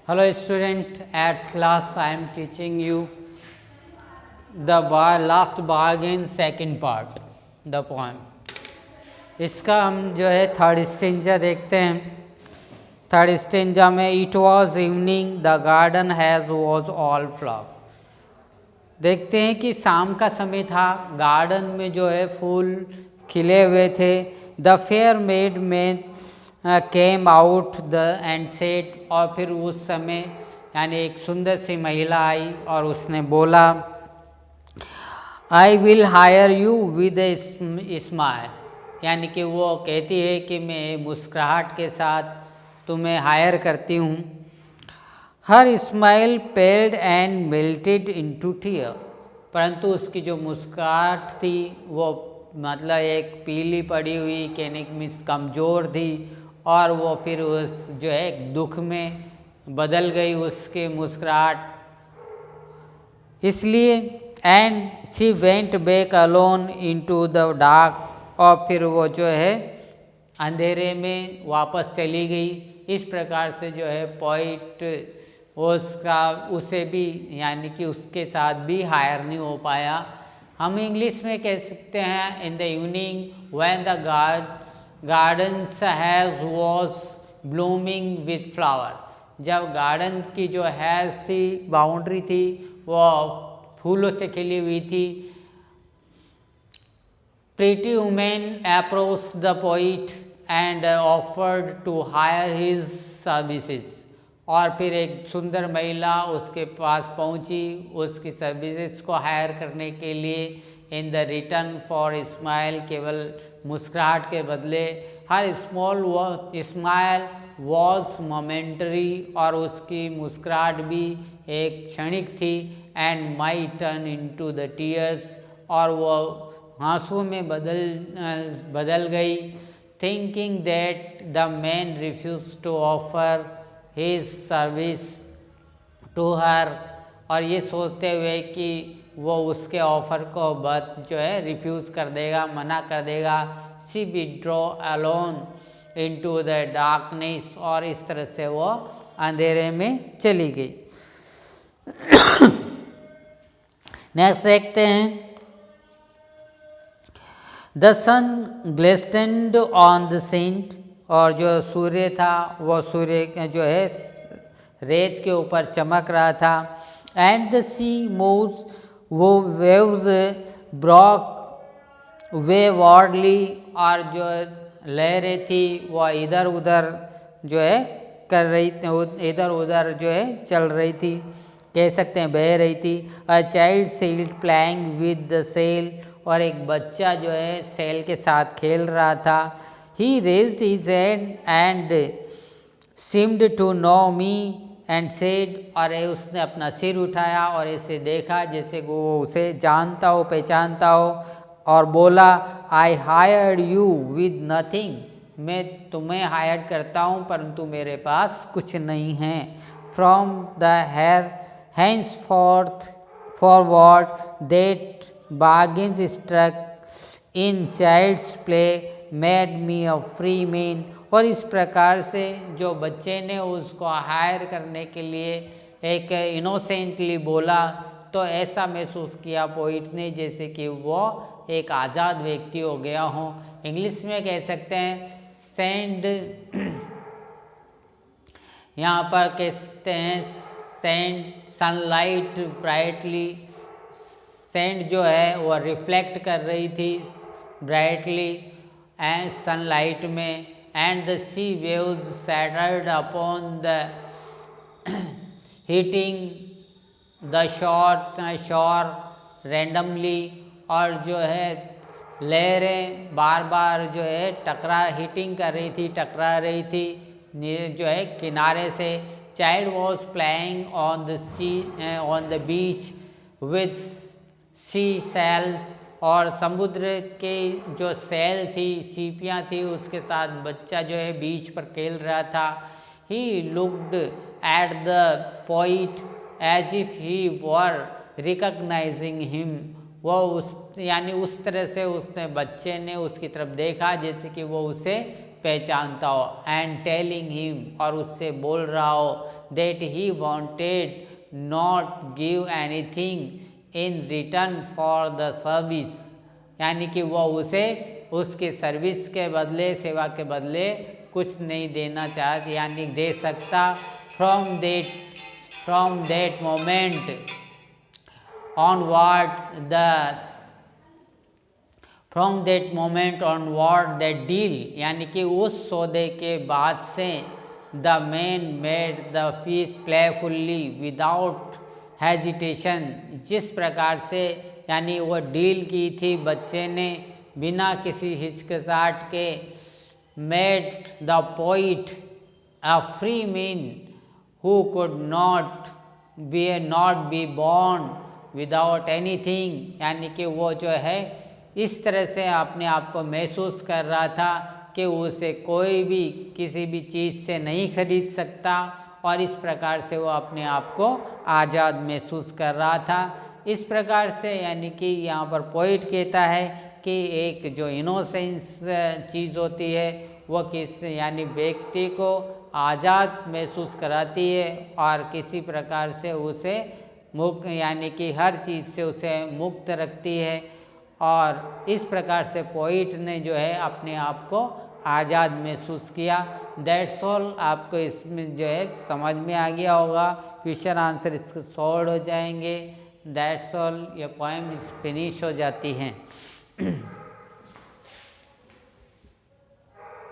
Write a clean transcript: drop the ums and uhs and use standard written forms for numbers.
Hello student, at class I am teaching you the last bargain second part, the poem. इसका हम जो है third stanza देखते हैं। थर्ड स्टेंजा में it was evening the garden has was all flower. देखते हैं कि शाम का समय था, गार्डन में जो है फूल खिले हुए थे। द फेयर मेड में came out the end said, और फिर उस समय यानी एक सुंदर सी महिला आई और उसने बोला I will hire you with a smile, यानी कि वो कहती है कि मैं मुस्कुराहट के साथ तुम्हें हायर करती हूँ। Her smile paled and melted into tear, परंतु उसकी जो मुस्कुराहट थी वो मतलब एक पीली पड़ी हुई, कहने की मीन्स कमज़ोर थी, और वो फिर उस जो है दुख में बदल गई उसकी मुस्कुराहट। इसलिए and she went back alone into the dark, और फिर वो जो है अंधेरे में वापस चली गई। इस प्रकार से जो है पोइट उसका उसे भी यानी कि उसके साथ भी हायर नहीं हो पाया। हम इंग्लिश में कह सकते हैं in the evening when the gardens has was blooming with flower, जब गार्डन की जो हैज़ थी बाउंड्री थी वो फूलों से खिली हुई थी। Pretty women approach the poet and offered to hire his services, और फिर एक सुंदर महिला उसके पास पहुंची उसकी सर्विसेज को हायर करने के लिए। In the return for smile, केवल मुस्कुराहट के बदले। Her small smile was momentary, और उसकी मुस्कुराहट भी एक क्षणिक थी। And my turn into the tears, और वो आंसू में बदल गई। Thinking that the man refuse to offer his service to her, और ये सोचते हुए कि वो उसके ऑफ़र को जो है रिफ्यूज़ कर देगा, मना कर देगा। She withdraw alone into the darkness, और इस तरह से वो अंधेरे में चली गई। नेक्स्ट देखते हैं the sun glistened on the sand, और जो सूर्य था वो सूर्य जो है रेत के ऊपर चमक रहा था। एंड द सी मूव्स, वो वेव्स ब्रॉक वेवॉर्डली, और जो लहरें थी वो इधर उधर जो है कर रही थी, इधर उधर जो है चल रही थी, कह सकते हैं बह रही थी। A child sailed playing with the shell, और एक बच्चा जो है सेल के साथ खेल रहा था। He raised his hand and seemed to know me and said, और उसने अपना सिर उठाया और इसे देखा जैसे वो उसे जानता हो, पहचानता हो, और बोला I hired you with nothing, मैं तुम्हें हायर करता हूँ परंतु मेरे पास कुछ नहीं है। From the hence forward that bargains struck in child's play made me a free man, और इस प्रकार से जो बच्चे ने उसको हायर करने के लिए एक इनोसेंटली बोला, तो ऐसा महसूस किया पोइट ने जैसे कि वो एक आज़ाद व्यक्ति हो गया हो। इंग्लिश में कह सकते हैं सेंड, यहाँ पर कह सकते हैं सेंड सनलाइट ब्राइटली, सेंड जो है वो रिफ्लेक्ट कर रही थी ब्राइटली एंड सनलाइट में। And the sea waves chattered upon the hitting the shore randomly, और जो है लहरें बार बार जो है हिटिंग कर रही थी, टकरा रही थी जो है किनारे से। Child was playing on the sea on the beach with sea shells, और समुद्र के जो सेल थी, सीपियाँ थी, उसके साथ बच्चा जो है बीच पर खेल रहा था। He looked at the poet as if he were recognising him, वो उस यानी उस तरह से उसने बच्चे ने उसकी तरफ देखा जैसे कि वो उसे पहचानता हो, एंड टेलिंग हिम, और उससे बोल रहा हो, that he wanted not give anything in return for the service, यानी कि वो उसे उसके सर्विस के बदले, सेवा के बदले कुछ नहीं देना चाहता, यानी दे सकता। From that moment onward that deal, यानी कि उस सौदे के बाद से the man made the fees playfully without hesitation, जिस प्रकार से यानी वो डील की थी बच्चे ने बिना किसी हिचकिचाहट के, made the poet a free man who could not be born without anything, यानी कि वो जो है इस तरह से अपने आप को महसूस कर रहा था कि उसे कोई भी किसी भी चीज़ से नहीं खरीद सकता, और इस प्रकार से वो अपने आप को आज़ाद महसूस कर रहा था। इस प्रकार से यानी कि यहाँ पर पोइट कहता है कि एक जो इनोसेंस चीज़ होती है वो किस यानी व्यक्ति को आज़ाद महसूस कराती है और किसी प्रकार से उसे मुक्त यानी कि हर चीज़ से उसे मुक्त रखती है। और इस प्रकार से पोइट ने जो है अपने आप को आज़ाद महसूस किया। दैट्स ऑल, आपको इसमें जो है समझ में आ गया होगा। क्वेश्चन आंसर इसके सॉल्व हो जाएंगे। दैट्स ऑल, ये पोएम फिनिश हो जाती हैं।